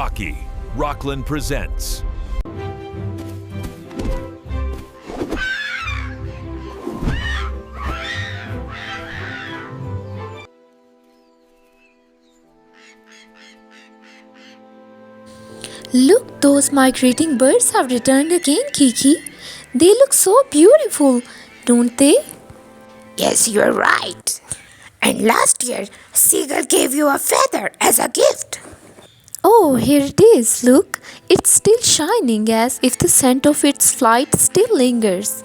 Rocky, Rockland presents. Look, those migrating birds have returned again, Kiki. They look so beautiful, don't they? Yes, you're right. And last year, Seagull gave you a feather as a gift. Oh, here it is. Look, it's still shining as if the scent of its flight still lingers.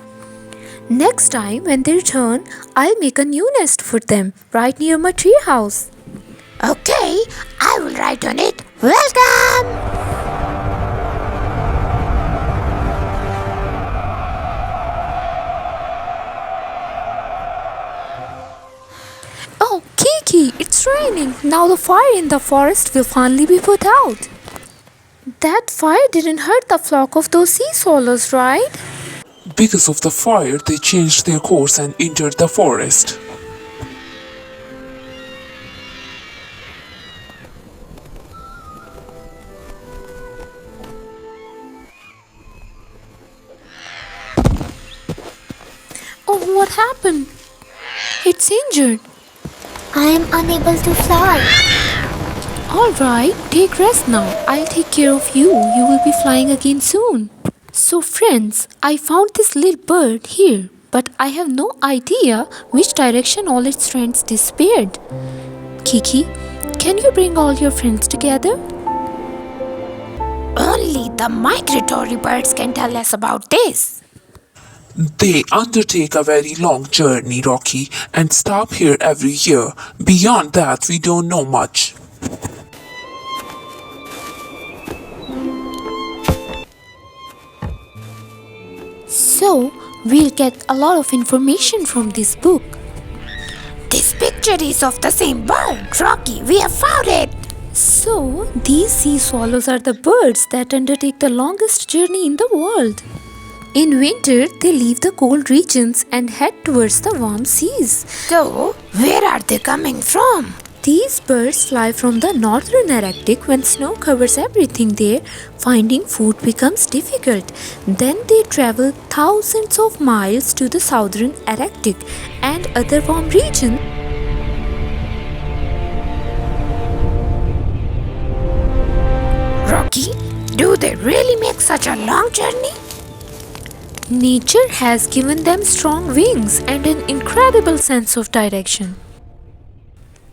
Next time when they return, I'll make a new nest for them right near my treehouse. Okay, I will write on it, welcome! Oh, Kiki, it's raining. Now the fire in the forest will finally be put out. That fire didn't hurt the flock of those sea swallows, right? Because of the fire, they changed their course and entered the forest. Oh, what happened? It's injured. I am unable to fly. Alright, take rest now. I'll take care of you. You will be flying again soon. So friends, I found this little bird here, but I have no idea which direction all its friends disappeared. Kiki, can you bring all your friends together? Only the migratory birds can tell us about this. They undertake a very long journey, Rocky, and stop here every year. Beyond that, we don't know much. So, we'll get a lot of information from this book. This picture is of the same bird, Rocky. We have found it. So, these sea swallows are the birds that undertake the longest journey in the world. In winter, they leave the cold regions and head towards the warm seas. So, where are they coming from? These birds fly from the northern Arctic when snow covers everything there. Finding food becomes difficult. Then they travel thousands of miles to the southern Arctic and other warm regions. Rocky, do they really make such a long journey? Nature has given them strong wings and an incredible sense of direction.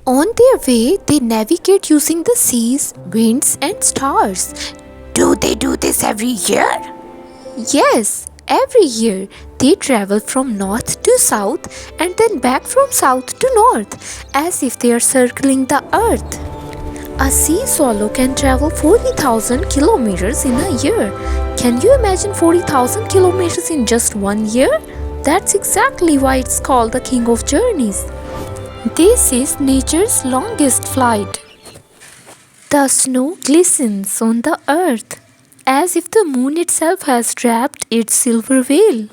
On their way, they navigate using the seas, winds, and stars. Do they do this every year? Yes, every year they travel from north to south and then back from south to north, as if they are circling the earth. A sea swallow can travel 40,000 kilometers in a year. Can you imagine 40,000 kilometers in just 1 year? That's exactly why it's called the King of Journeys. This is nature's longest flight. The snow glistens on the earth, as if the moon itself has wrapped its silver veil.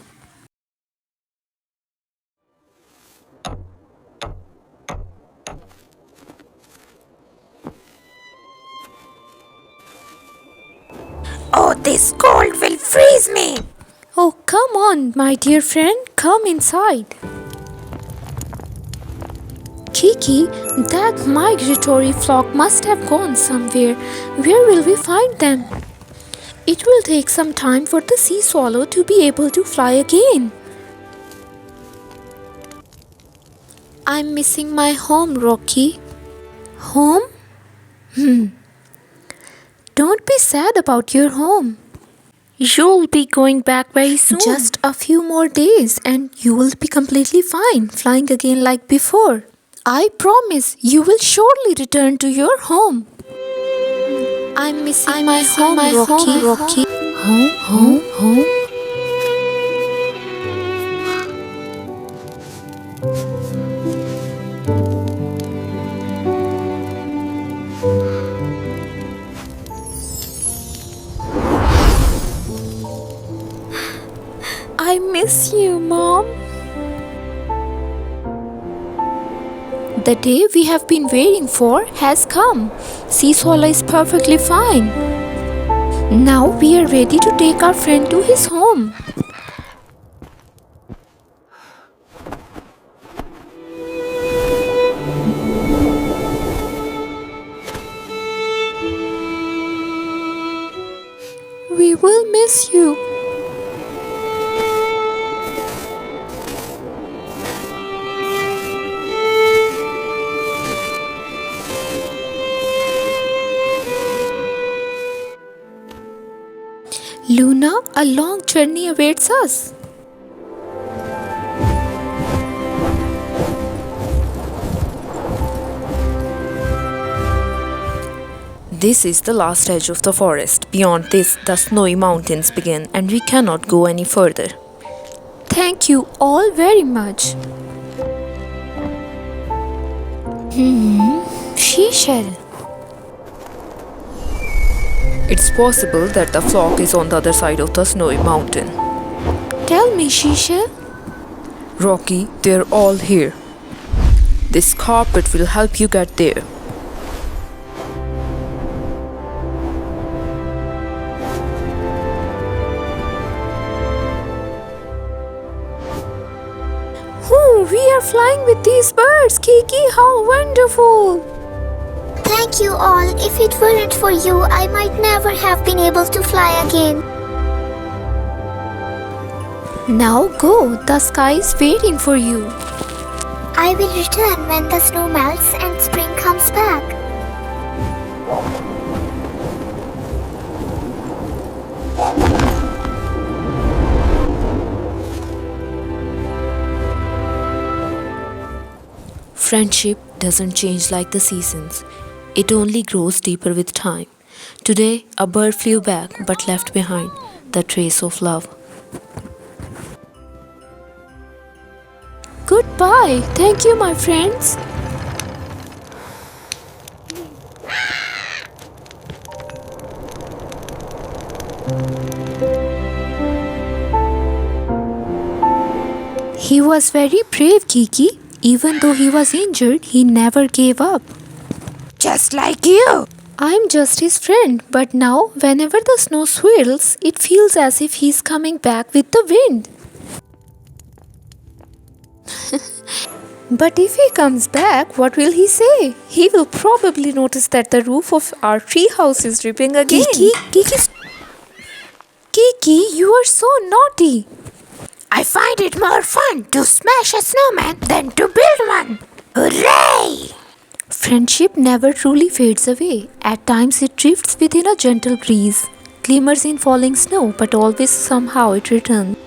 Oh, this cold will freeze me. Oh, come on, my dear friend, come inside. Kiki, that migratory flock must have gone somewhere. Where will we find them? It will take some time for the sea swallow to be able to fly again. I'm missing my home, Rocky. Home? Don't be sad about your home. You'll be going back very soon. Just a few more days and you will be completely fine, flying again like before. I promise you will surely return to your home. I'm missing my home, Rocky. Home. I miss you, Mom. The day we have been waiting for has come. Seesaw is perfectly fine. Now we are ready to take our friend to his home. We will miss you. Luna, a long journey awaits us. This is the last edge of the forest. Beyond this, the snowy mountains begin, and we cannot go any further. Thank you all very much. Seashell. It's possible that the flock is on the other side of the snowy mountain. Tell me, Seashell. Rocky, they're all here. This carpet will help you get there. We are flying with these birds, Kiki. How wonderful! Thank you all. If it weren't for you, I might never have been able to fly again. Now go. The sky is waiting for you. I will return when the snow melts and spring comes back. Friendship doesn't change like the seasons. It only grows deeper with time. Today, a bird flew back but left behind the trace of love. Goodbye. Thank you, my friends. He was very brave, Kiki. Even though he was injured, he never gave up. Just like you. I'm just his friend, but now, whenever the snow swirls, it feels as if he's coming back with the wind. But if he comes back, what will he say? He will probably notice that the roof of our tree house is dripping again. Kiki, you are so naughty. I find it more fun to smash a snowman than to build one. Hooray! Friendship never truly fades away. At times it drifts within a gentle breeze, glimmers in falling snow, but always somehow it returns.